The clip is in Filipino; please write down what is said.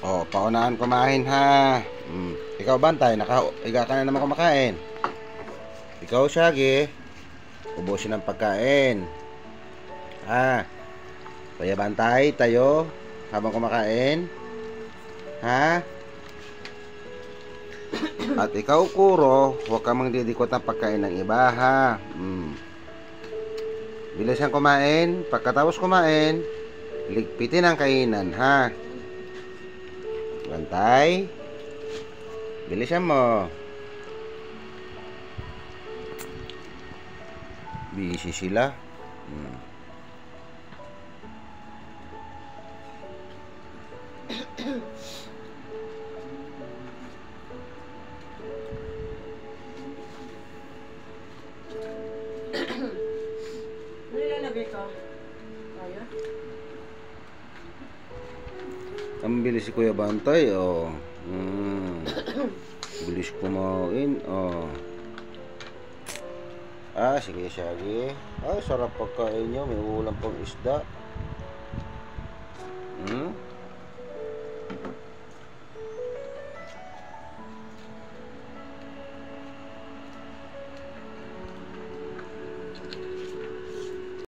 Oh, paunahan kumain ha. Ikaw bantay, nakahiga ka na naman kumakain. Ikaw Shaggy, ubusin ng pagkain. Ha? Kaya bantay tayo habang kumakain. Ha? At ikaw Kuro, huwag ka mang didikot ng pagkain ng iba ha. Bilisan kumain. Pagkatapos kumain, ligpitin ang kainan ha. Bantay. Bilisan mo. Busy sila. Ano ilalagay ko? Kaya? Ang bilis si Kuya Bantay, oh. Bilis kumain, oh. Sige, Shaggy. Sarap pagkain nyo. May ulam pang isda.